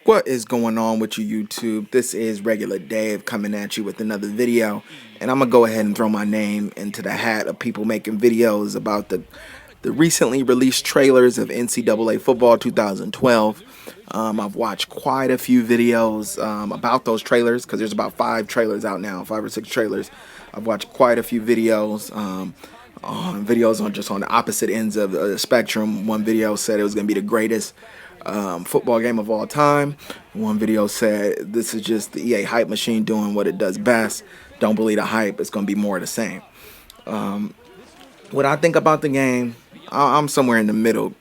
What is going on with you, YouTube? This is Regular Dave coming at you with another video, and I'm gonna go ahead and throw my name into the hat of people making videos about the recently released trailers of NCAA Football 2012. I've watched quite a few videos about those trailers because there's about 5 trailers out now, 5 or 6 trailers. I've watched quite a few videos. On just on the opposite ends of the spectrum. One video said it was going to be the greatest football game of all time. One video said this is just the EA hype machine doing what it does best. Don't believe the hype. It's going to be more of the same. What I think about the game, I'm somewhere in the middle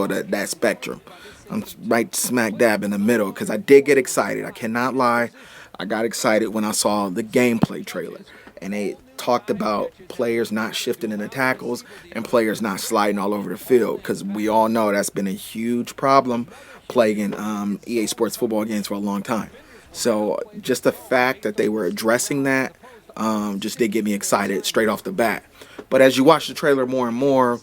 of that spectrum. I'm right smack dab in the middle because I did get excited. I cannot lie. I got excited when I saw the gameplay trailer, and they talked about players not shifting in the tackles and players not sliding all over the field, because we all know that's been a huge problem plaguing EA Sports football games for a long time. So just the fact that they were addressing that just did get me excited straight off the bat. But as you watch the trailer more and more,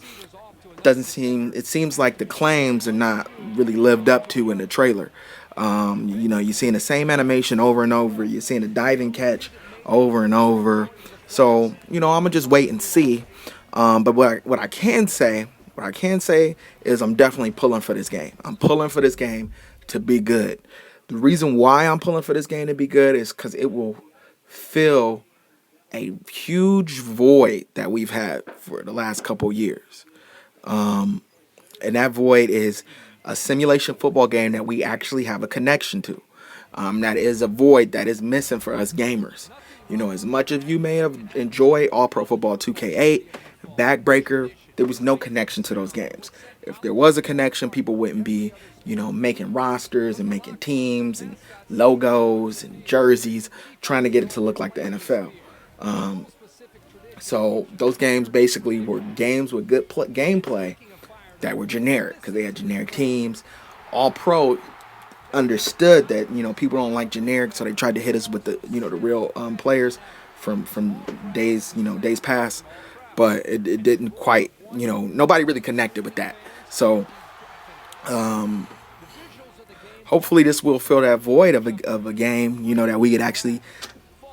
it seems like the claims are not really lived up to in the trailer. You're seeing the same animation over and over. You're seeing a diving catch over and over. So, I'm gonna just wait and see. But what I can say is I'm definitely pulling for this game. I'm pulling for this game to be good. The reason why I'm pulling for this game to be good is because it will fill a huge void that we've had for the last couple years. And that void is a simulation football game that we actually have a connection to. That is a void that is missing for us gamers. As much as you may have enjoyed All Pro Football 2K8, Backbreaker, there was no connection to those games. If there was a connection, people wouldn't be, making rosters and making teams and logos and jerseys, trying to get it to look like the NFL. So those games basically were games with good gameplay that were generic because they had generic teams. All Pro understood that people don't like generic, so they tried to hit us with the the real players from days past, but it didn't quite, nobody really connected with that. So hopefully this will fill that void of a game that we could actually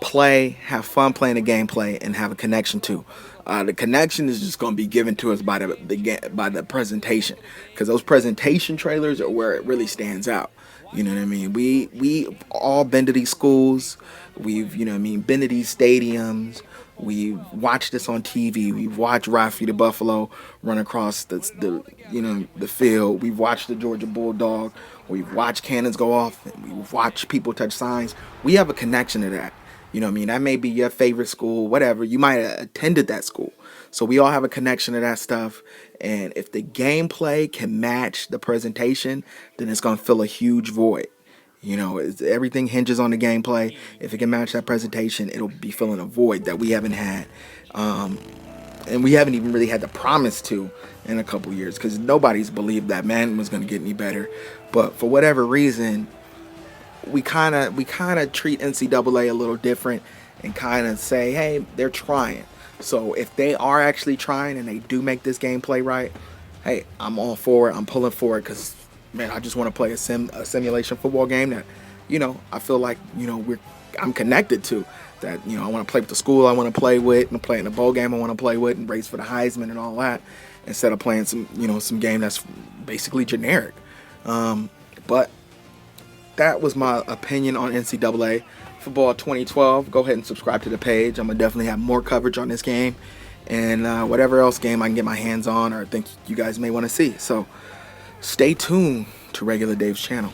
play, have fun playing the gameplay, and have a connection to. The connection is just going to be given to us by the presentation, because those presentation trailers are where it really stands out. You know what I mean? We all been to these schools. We've been to these stadiums. We've watched this on TV. We've watched Rafi the Buffalo run across the field. We've watched the Georgia Bulldog. We've watched cannons go off. And we've watched people touch signs. We have a connection to that. That may be your favorite school, whatever. You might have attended that school. So we all have a connection to that stuff. And if the gameplay can match the presentation, then it's going to fill a huge void. Everything hinges on the gameplay. If it can match that presentation, it'll be filling a void that we haven't had. And we haven't even really had the promise to in a couple years, because nobody's believed that Madden was going to get any better. But for whatever reason, we kind of treat NCAA a little different and kind of say, hey, they're trying. So if they are actually trying and they do make this gameplay right, hey, I'm all for it. I'm pulling for it because, man, I just want to play a simulation football game that, I feel like, I'm connected to. That, I want to play with the school I want to play with, and play in the bowl game I want to play with, and race for the Heisman and all that, instead of playing some game that's basically generic. But that was my opinion on NCAA Football 2012. Go ahead and subscribe to the page. I'm going to definitely have more coverage on this game and whatever else game I can get my hands on or think you guys may want to see. So stay tuned to Regular Dave's channel.